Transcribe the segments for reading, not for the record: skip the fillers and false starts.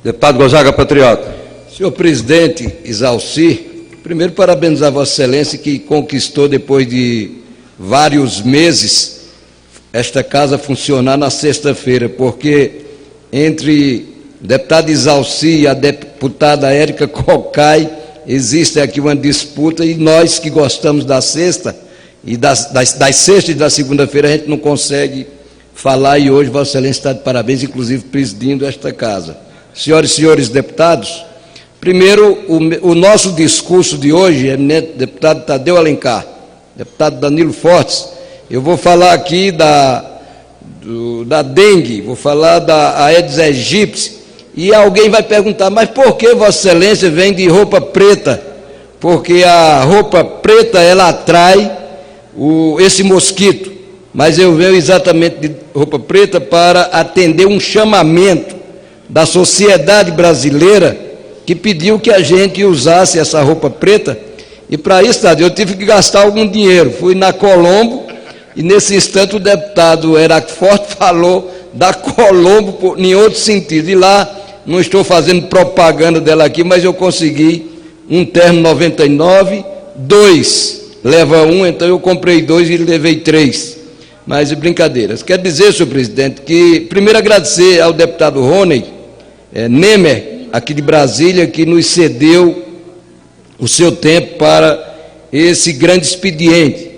Deputado Gonzaga Patriota. Senhor presidente Isalci, primeiro parabenizar Vossa Excelência que conquistou, depois de vários meses, esta casa funcionar na sexta-feira, porque entre o deputado Isalci e a deputada Érica Cocai existe aqui uma disputa, e nós que gostamos da sexta, e das sextas e da segunda-feira, a gente não consegue falar, e hoje Vossa Excelência está de parabéns, inclusive presidindo esta casa. Senhoras e senhores deputados, primeiro, o nosso discurso de hoje, eminente deputado Tadeu Alencar, deputado Danilo Fortes, eu vou falar aqui da dengue, vou falar da Aedes aegypti, e alguém vai perguntar, mas por que Vossa Excelência vem de roupa preta? Porque a roupa preta, ela atrai esse mosquito, mas eu venho exatamente de roupa preta para atender um chamamento da sociedade brasileira que pediu que a gente usasse essa roupa preta, e para isso, Tadeu, eu tive que gastar algum dinheiro. Fui na Colombo, e nesse instante o deputado Heráclito Forte falou da Colombo em outro sentido, e lá, não estou fazendo propaganda dela aqui, mas eu consegui um terno 99, 2 leva 1, então eu comprei 2 e levei 3, mas brincadeiras. Quero dizer, senhor presidente, que primeiro agradecer ao deputado Rony Nemer, aqui de Brasília, que nos cedeu o seu tempo para esse grande expediente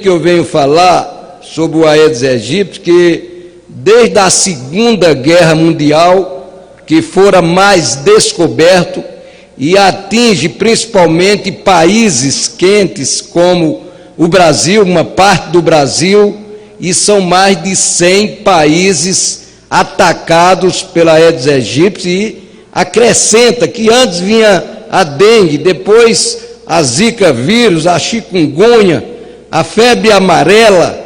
que eu venho falar sobre o Aedes aegypti, que desde a Segunda Guerra Mundial, que fora mais descoberto, e atinge principalmente países quentes como o Brasil, uma parte do Brasil, e são mais de 100 países atacados pela Aedes aegypti, e acrescenta que antes vinha a dengue, depois a zika vírus, a chikungunya, a febre amarela,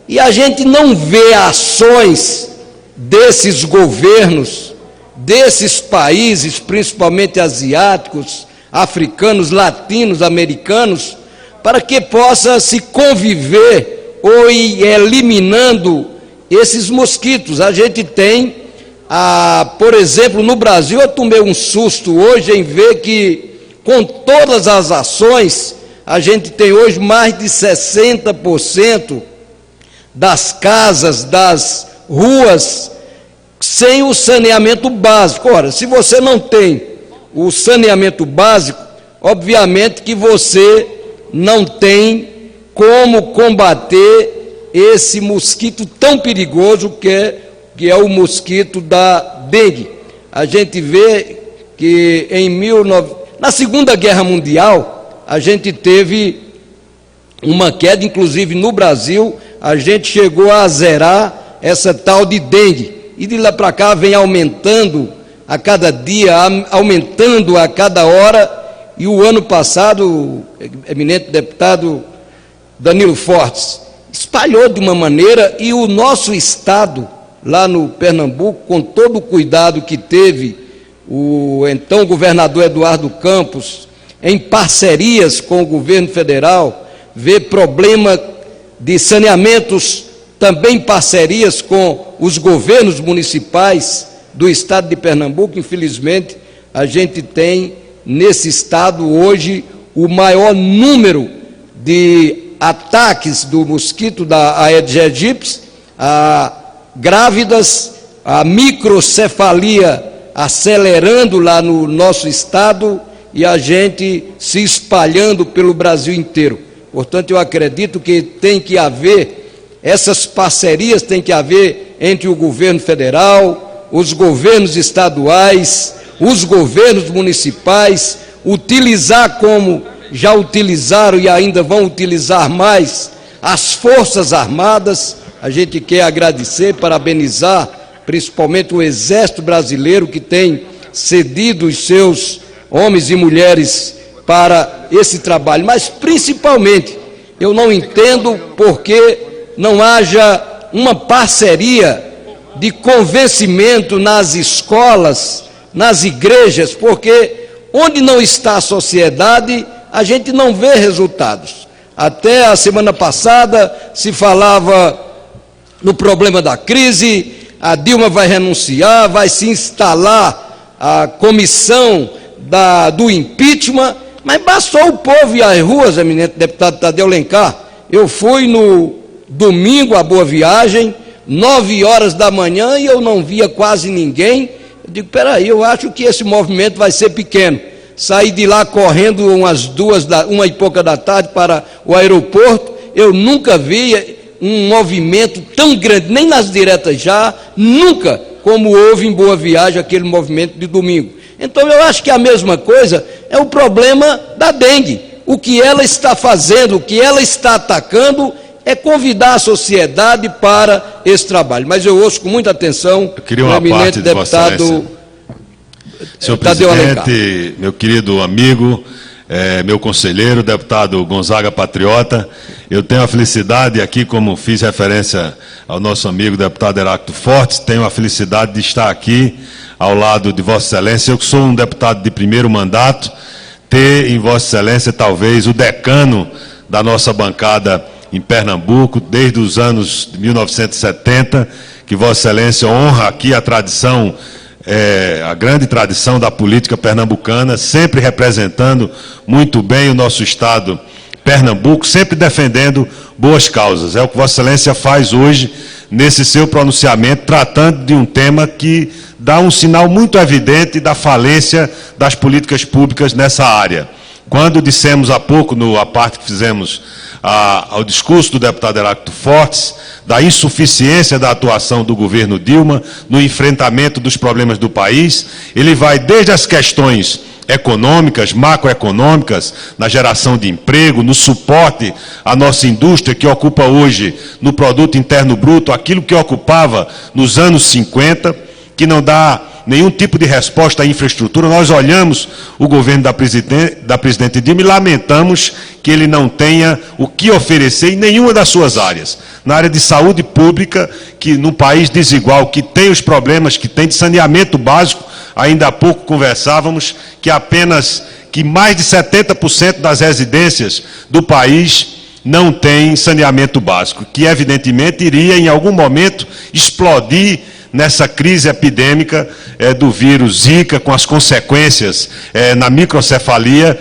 e a gente não vê ações desses governos, desses países, principalmente asiáticos, africanos, latinos, americanos, para que possa se conviver ou ir eliminando esses mosquitos. A gente tem, por exemplo, no Brasil, eu tomei um susto hoje em ver que, com todas as ações, a gente tem hoje mais de 60% das casas, das ruas, sem o saneamento básico. Ora, se você não tem o saneamento básico, obviamente que você não tem como combater esse mosquito tão perigoso que é o mosquito da dengue. A gente vê que na Segunda Guerra Mundial, a gente teve uma queda, inclusive no Brasil, a gente chegou a zerar essa tal de dengue. E de lá para cá vem aumentando a cada dia, aumentando a cada hora, e o ano passado, o eminente deputado Danilo Fortes espalhou de uma maneira, e o nosso estado, lá no Pernambuco, com todo o cuidado que teve o então governador Eduardo Campos, em parcerias com o governo federal, vê problema de saneamentos, também parcerias com os governos municipais do estado de Pernambuco. Infelizmente, a gente tem nesse estado hoje o maior número de ataques do mosquito da Aedes aegypti, a grávidas, a microcefalia acelerando lá no nosso estado, e a gente se espalhando pelo Brasil inteiro. Portanto, eu acredito que tem que haver essas parcerias, tem que haver entre o governo federal, os governos estaduais, os governos municipais, utilizar, como já utilizaram e ainda vão utilizar mais, as Forças Armadas. A gente quer agradecer, parabenizar, principalmente o Exército Brasileiro, que tem cedido os seus homens e mulheres para esse trabalho, mas principalmente, eu não entendo por que não haja uma parceria de convencimento nas escolas, nas igrejas, porque onde não está a sociedade, a gente não vê resultados. Até a semana passada se falava no problema da crise, a Dilma vai renunciar, vai se instalar a comissão do impeachment, mas bastou o povo ir às ruas, eminente deputado Tadeu Alencar. Eu fui no domingo a Boa Viagem, 9 horas da manhã, e eu não via quase ninguém. Eu digo, peraí, eu acho que esse movimento vai ser pequeno. Saí de lá correndo umas 1h pouca da tarde para o aeroporto. Eu nunca vi um movimento tão grande, nem nas diretas já, nunca como houve em Boa Viagem aquele movimento de domingo. Então eu acho que a mesma coisa é o problema da dengue. O que ela está fazendo, o que ela está atacando é convidar a sociedade para esse trabalho. Mas eu ouço com muita atenção o eminente deputado senhor Tadeu Alencar. presidente, meu querido amigo, meu conselheiro, deputado Gonzaga Patriota, eu tenho a felicidade aqui, como fiz referência ao nosso amigo deputado Heráclito Fortes, tenho a felicidade de estar aqui ao lado de Vossa Excelência. Eu que sou um deputado de primeiro mandato, ter em Vossa Excelência talvez o decano da nossa bancada em Pernambuco, desde os anos de 1970, que Vossa Excelência honra aqui a tradição, a grande tradição da política pernambucana, sempre representando muito bem o nosso estado Pernambuco, sempre defendendo boas causas. É o que Vossa Excelência faz hoje nesse seu pronunciamento, tratando de um tema que dá um sinal muito evidente da falência das políticas públicas nessa área. Quando dissemos há pouco, a parte que fizemos ao discurso do deputado Heráclito Fortes, da insuficiência da atuação do governo Dilma no enfrentamento dos problemas do país, ele vai desde as questões econômicas, macroeconômicas, na geração de emprego, no suporte à nossa indústria, que ocupa hoje no produto interno bruto aquilo que ocupava nos anos 50, que não dá nenhum tipo de resposta à infraestrutura. Nós olhamos o governo da presidente Dilma e lamentamos que ele não tenha o que oferecer em nenhuma das suas áreas. Na área de saúde pública, que num país desigual, que tem os problemas que tem de saneamento básico, ainda há pouco conversávamos que mais de 70% das residências do país não tem saneamento básico, que evidentemente iria em algum momento explodir nessa crise epidêmica do vírus Zika, com as consequências na microcefalia,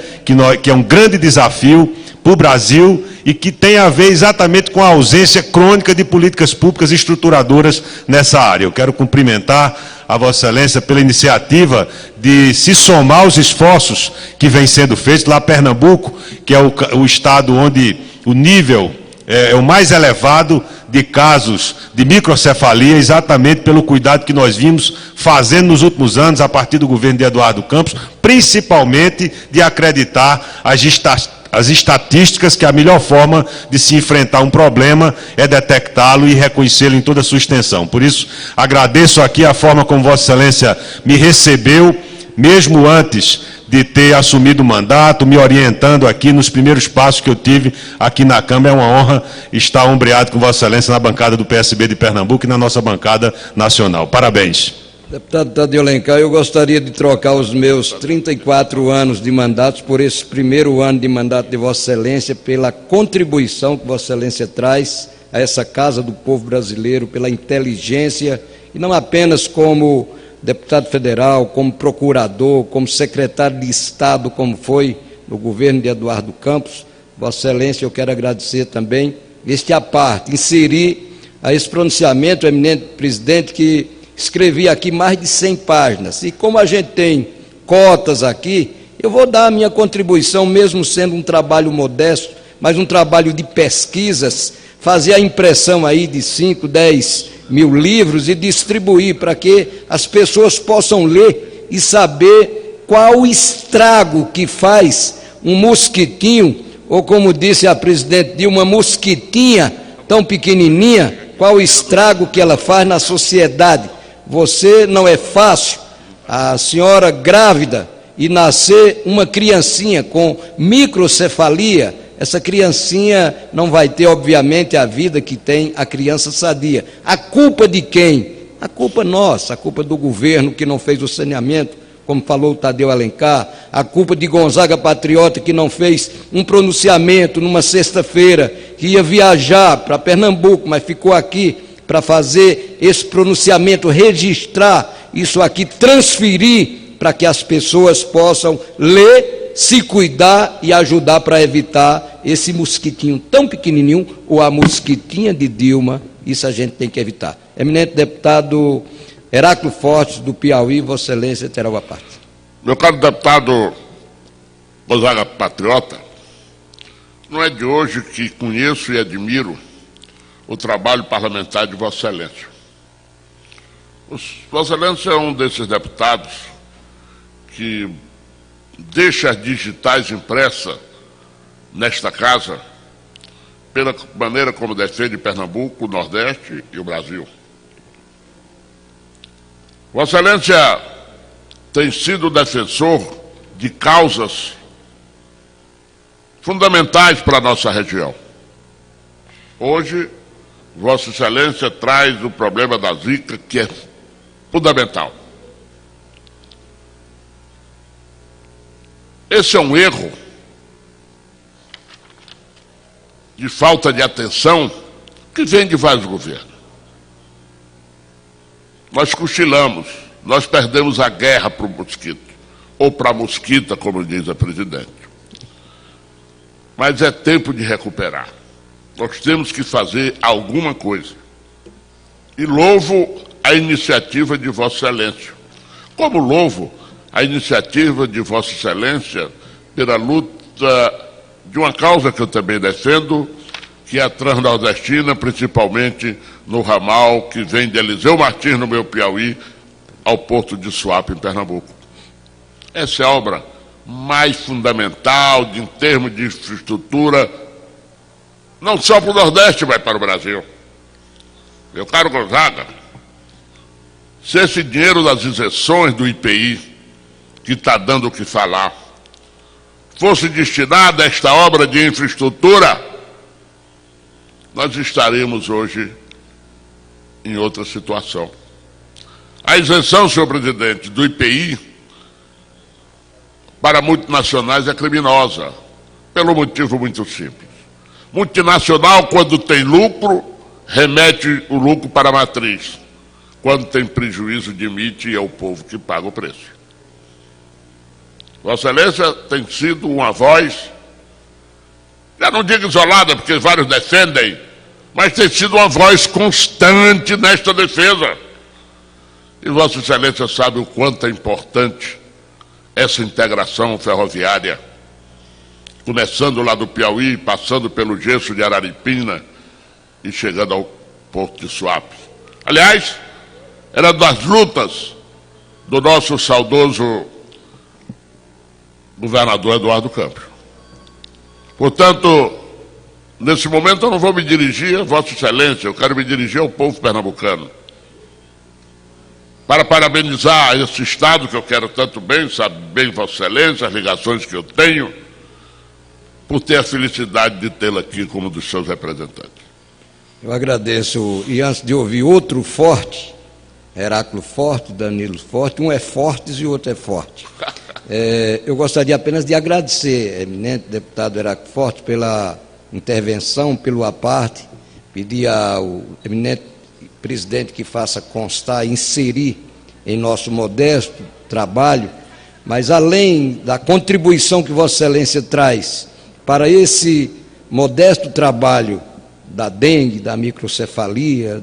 que é um grande desafio para o Brasil e que tem a ver exatamente com a ausência crônica de políticas públicas estruturadoras nessa área. Eu quero cumprimentar a Vossa Excelência pela iniciativa de se somar aos esforços que vêm sendo feitos. Lá Pernambuco, que é o estado onde o nível é o mais elevado de casos de microcefalia, exatamente pelo cuidado que nós vimos fazendo nos últimos anos, a partir do governo de Eduardo Campos, principalmente de acreditar as estatísticas que a melhor forma de se enfrentar um problema é detectá-lo e reconhecê-lo em toda a sua extensão. Por isso, agradeço aqui a forma como Vossa Excelência me recebeu, mesmo antes de ter assumido o mandato, me orientando aqui nos primeiros passos que eu tive aqui na Câmara. É uma honra estar ombreado com Vossa Excelência na bancada do PSB de Pernambuco e na nossa bancada nacional. Parabéns. Deputado Tadeu Alencar, eu gostaria de trocar os meus 34 anos de mandatos por esse primeiro ano de mandato de Vossa Excelência, pela contribuição que Vossa Excelência traz a essa Casa do Povo Brasileiro, pela inteligência, e não apenas como deputado federal, como procurador, como secretário de Estado, como foi no governo de Eduardo Campos. Vossa Excelência, eu quero agradecer também, este à parte, inserir a esse pronunciamento, eminente presidente, que escrevi aqui mais de 100 páginas, e como a gente tem cotas aqui, eu vou dar a minha contribuição, mesmo sendo um trabalho modesto, mas um trabalho de pesquisas, fazer a impressão aí de 5, 10 mil livros e distribuir para que as pessoas possam ler e saber qual o estrago que faz um mosquitinho, ou como disse a presidente Dilma, uma mosquitinha tão pequenininha, qual o estrago que ela faz na sociedade. Você não é fácil, a senhora grávida, e nascer uma criancinha com microcefalia, essa criancinha não vai ter, obviamente, a vida que tem a criança sadia. A culpa de quem? A culpa nossa, a culpa do governo que não fez o saneamento, como falou o Tadeu Alencar, a culpa de Gonzaga Patriota, que não fez um pronunciamento numa sexta-feira, que ia viajar para Pernambuco, mas ficou aqui para fazer esse pronunciamento, registrar isso aqui, transferir para que as pessoas possam ler, se cuidar e ajudar para evitar esse mosquitinho tão pequenininho, ou a mosquitinha de Dilma. Isso a gente tem que evitar. Eminente deputado Heráclito Fortes, do Piauí, Vossa Excelência terá a parte. Meu caro deputado Gonzaga Patriota, não é de hoje que conheço e admiro o trabalho parlamentar de Vossa Excelência. Vossa Excelência é um desses deputados que deixa as digitais impressas nesta casa pela maneira como defende Pernambuco, o Nordeste e o Brasil. Vossa Excelência tem sido defensor de causas fundamentais para a nossa região. Hoje, Vossa Excelência traz o problema da Zika, que é fundamental. Esse é um erro de falta de atenção que vem de vários governos. Nós cochilamos, nós perdemos a guerra para o mosquito, ou para a mosquita, como diz a presidente. Mas é tempo de recuperar. Nós temos que fazer alguma coisa. E louvo a iniciativa de Vossa Excelência. Como louvo a iniciativa de Vossa Excelência pela luta de uma causa que eu também defendo, que é a transnordestina, principalmente no ramal que vem de Eliseu Martins, no meu Piauí, ao Porto de Suape, em Pernambuco. Essa é a obra mais fundamental em termos de infraestrutura, não só para o Nordeste, mas para o Brasil. Meu caro Gonzaga, se esse dinheiro das isenções do IPI, que está dando o que falar, fosse destinado a esta obra de infraestrutura, nós estaremos hoje em outra situação. A isenção, senhor presidente, do IPI para multinacionais é criminosa, pelo motivo muito simples. Multinacional, quando tem lucro, remete o lucro para a matriz. Quando tem prejuízo, demite e é o povo que paga o preço. Vossa Excelência tem sido uma voz, já não digo isolada, porque vários defendem, mas tem sido uma voz constante nesta defesa. E Vossa Excelência sabe o quanto é importante essa integração ferroviária, começando lá do Piauí, passando pelo gesso de Araripina e chegando ao Porto de Suape. Aliás, era das lutas do nosso saudoso governador Eduardo Campos. Portanto, nesse momento eu não vou me dirigir a Vossa Excelência, eu quero me dirigir ao povo pernambucano, para parabenizar esse Estado que eu quero tanto bem, sabe bem Vossa Excelência, as ligações que eu tenho, por ter a felicidade de tê-lo aqui como dos seus representantes. Eu agradeço, e antes de ouvir outro forte, Heráclito Forte, Danilo Forte, um é Fortes e o outro é Forte. Eu gostaria apenas de agradecer, eminente deputado Heráclito Forte, pela intervenção, pelo aparte, pedir ao eminente presidente que faça constar, inserir em nosso modesto trabalho, mas além da contribuição que Vossa Excelência traz para esse modesto trabalho da dengue, da microcefalia,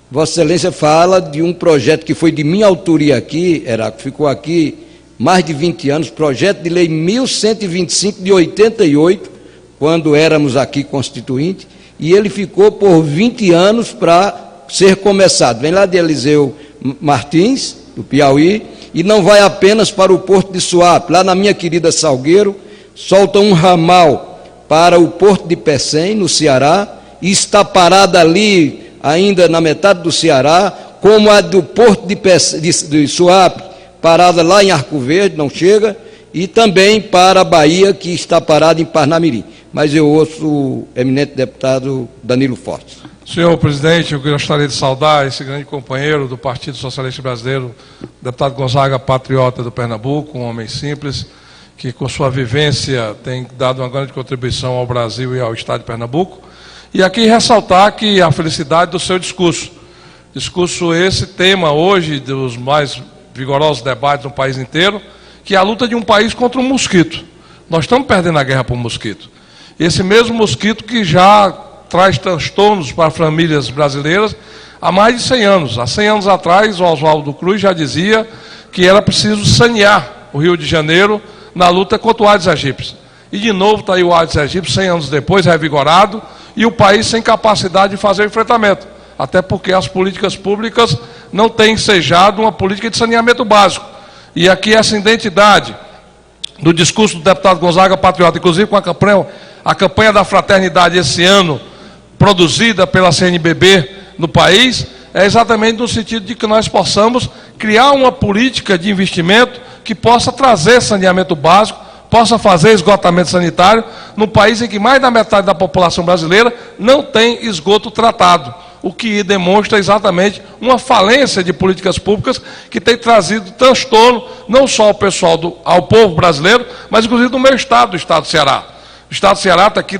Vossa Excelência fala de um projeto que foi de minha autoria aqui, ficou aqui mais de 20 anos, projeto de lei 1125 de 88, quando éramos aqui constituinte, e ele ficou por 20 anos para ser começado. Vem lá de Eliseu Martins, do Piauí, e não vai apenas para o Porto de Suape. Lá na minha querida Salgueiro, solta um ramal para o Porto de Pecém, no Ceará, e está parada ali, ainda na metade do Ceará, como a do Porto de Suape, parada lá em Arco Verde, não chega, e também para a Bahia, que está parada em Parnamirim. Mas eu ouço o eminente deputado Danilo Fortes. Senhor presidente, eu gostaria de saudar esse grande companheiro do Partido Socialista Brasileiro, deputado Gonzaga Patriota do Pernambuco, um homem simples, que com sua vivência tem dado uma grande contribuição ao Brasil e ao Estado de Pernambuco. E aqui ressaltar que a felicidade do seu discurso. Discurso esse, tema hoje dos mais vigorosos debates no país inteiro, que é a luta de um país contra um mosquito. Nós estamos perdendo a guerra por um mosquito. Esse mesmo mosquito que já traz transtornos para famílias brasileiras há mais de 100 anos. Há 100 anos atrás, o Oswaldo Cruz já dizia que era preciso sanear o Rio de Janeiro na luta contra o Aedes aegypti. E de novo está aí o Aedes aegypti, 100 anos depois, revigorado, e o país sem capacidade de fazer o enfrentamento. Até porque as políticas públicas não têm ensejado uma política de saneamento básico. E aqui essa identidade do discurso do deputado Gonzaga Patriota, inclusive com a campanha da fraternidade esse ano, produzida pela CNBB no país, é exatamente no sentido de que nós possamos criar uma política de investimento que possa trazer saneamento básico, possa fazer esgotamento sanitário, num país em que mais da metade da população brasileira não tem esgoto tratado, o que demonstra exatamente uma falência de políticas públicas que tem trazido transtorno, não só ao povo brasileiro, mas inclusive no meu estado, do estado do Ceará. O estado do Ceará está aqui,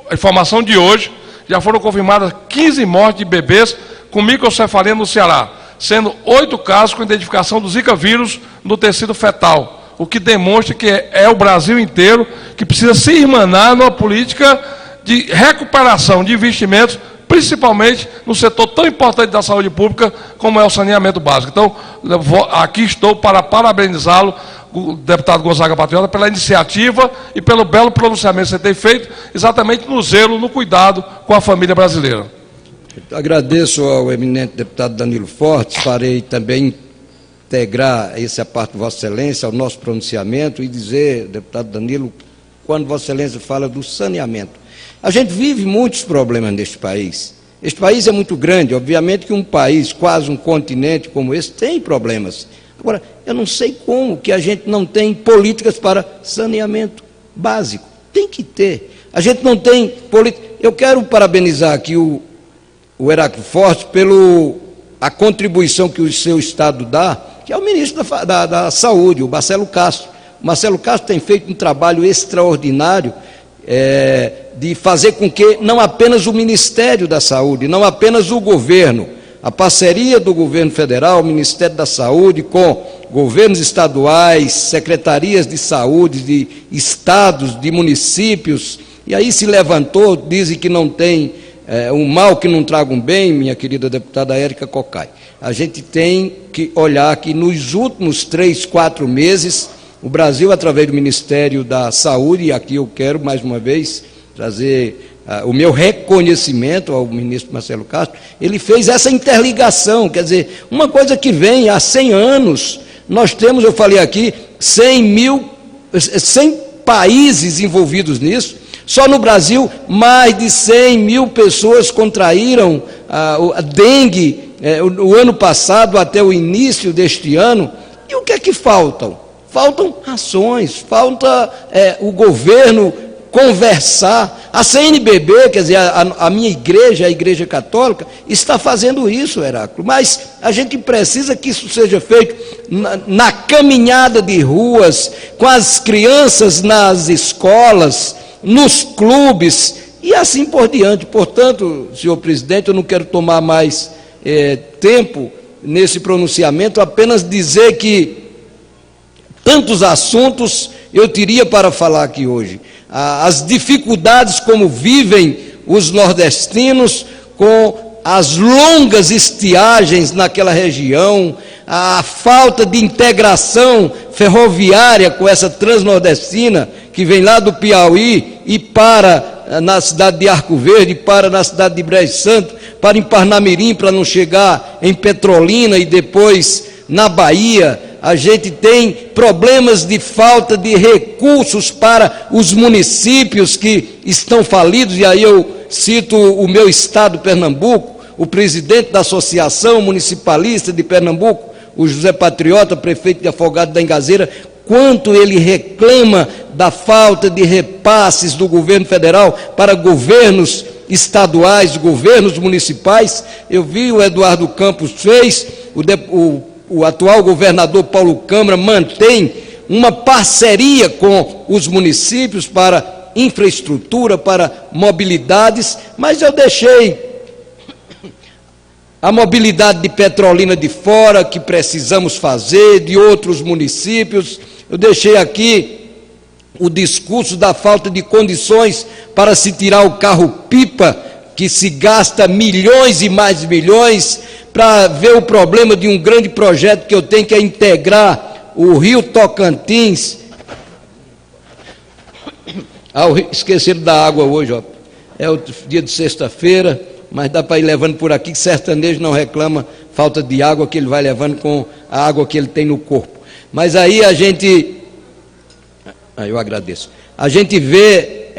a informação de hoje, já foram confirmadas 15 mortes de bebês com microcefalia no Ceará, sendo 8 casos com identificação do Zika vírus no tecido fetal, o que demonstra que é o Brasil inteiro que precisa se irmanar numa política de recuperação de investimentos, principalmente no setor tão importante da saúde pública como é o saneamento básico. Então, aqui estou para parabenizá-lo, o deputado Gonzaga Patriota, pela iniciativa e pelo belo pronunciamento que você tem feito, exatamente no zelo, no cuidado com a família brasileira. Agradeço ao eminente deputado Danilo Fortes, farei também integrar essa parte de Vossa Excelência ao nosso pronunciamento e dizer, deputado Danilo, quando Vossa Excelência fala do saneamento, a gente vive muitos problemas neste país. Este país é muito grande, obviamente que um país, quase um continente como esse, tem problemas. Agora, eu não sei como que a gente não tem políticas para saneamento básico. Tem que ter. A gente não tem política. Eu quero parabenizar aqui o Heráclito Fortes pela contribuição que o seu Estado dá, que é o ministro da Saúde, o Marcelo Castro. O Marcelo Castro tem feito um trabalho extraordinário de fazer com que não apenas o Ministério da Saúde, não apenas o governo, a parceria do governo federal, o Ministério da Saúde, com governos estaduais, secretarias de saúde, de estados, de municípios, e aí se levantou, dizem que não tem um mal que não traga um bem, minha querida deputada Érica Cocai. A gente tem que olhar que nos últimos 3, 4 meses, o Brasil, através do Ministério da Saúde, e aqui eu quero mais uma vez trazer o meu reconhecimento ao ministro Marcelo Castro, ele fez essa interligação, quer dizer, uma coisa que vem há 100 anos, nós temos, eu falei aqui, 100 países envolvidos nisso, só no Brasil mais de 100 mil pessoas contraíram a dengue o ano passado até o início deste ano, e o que é que faltam? Faltam ações, falta o governo conversar. A CNBB, quer dizer, a minha igreja, a Igreja Católica, está fazendo isso, Heráclito, mas a gente precisa que isso seja feito na caminhada de ruas, com as crianças nas escolas, nos clubes, e assim por diante. Portanto, senhor presidente, eu não quero tomar mais tempo nesse pronunciamento, apenas dizer que tantos assuntos eu teria para falar aqui hoje. As dificuldades como vivem os nordestinos com as longas estiagens naquela região, a falta de integração ferroviária com essa transnordestina que vem lá do Piauí e para na cidade de Arco Verde, para na cidade de Brejo Santo, para em Parnamirim, para não chegar em Petrolina e depois na Bahia. A gente tem problemas de falta de recursos para os municípios que estão falidos, e aí eu cito o meu estado, Pernambuco, o presidente da Associação Municipalista de Pernambuco, o José Patriota, prefeito de Afogado da Engazeira, quanto ele reclama da falta de repasses do governo federal para governos estaduais, governos municipais. Eu vi o Eduardo Campos fez, o atual governador Paulo Câmara mantém uma parceria com os municípios para infraestrutura, para mobilidades, mas eu deixei a mobilidade de Petrolina de fora, que precisamos fazer, de outros municípios. Eu deixei aqui o discurso da falta de condições para se tirar o carro-pipa, que se gasta milhões e mais milhões, para ver o problema de um grande projeto que eu tenho, que é integrar o Rio Tocantins ao Rio. Esqueceram da água hoje, ó. É o dia de sexta-feira, mas dá para ir levando por aqui, que sertanejo não reclama falta de água, que ele vai levando com a água que ele tem no corpo. Mas aí eu agradeço. A gente vê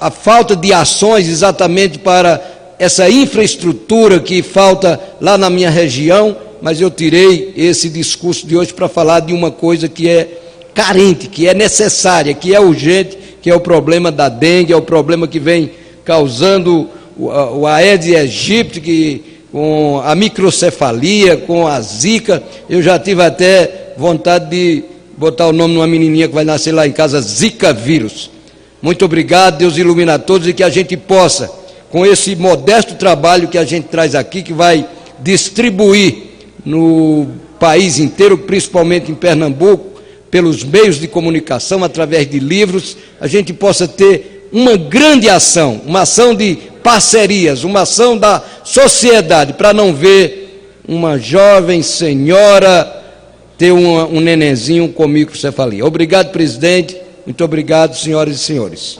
a falta de ações exatamente para essa infraestrutura que falta lá na minha região, mas eu tirei esse discurso de hoje para falar de uma coisa que é carente, que é necessária, que é urgente, que é o problema da dengue, é o problema que vem causando o Aedes aegypti, com a microcefalia, com a zika. Eu já tive até vontade de botar o nome de uma menininha que vai nascer lá em casa, Zika vírus. Muito obrigado, Deus ilumina a todos, e que a gente possa, com esse modesto trabalho que a gente traz aqui, que vai distribuir no país inteiro, principalmente em Pernambuco, pelos meios de comunicação, através de livros, a gente possa ter uma grande ação, uma ação de parcerias, uma ação da sociedade, para não ver uma jovem senhora ter um nenenzinho com microcefalia. Obrigado, presidente. Muito obrigado, senhoras e senhores.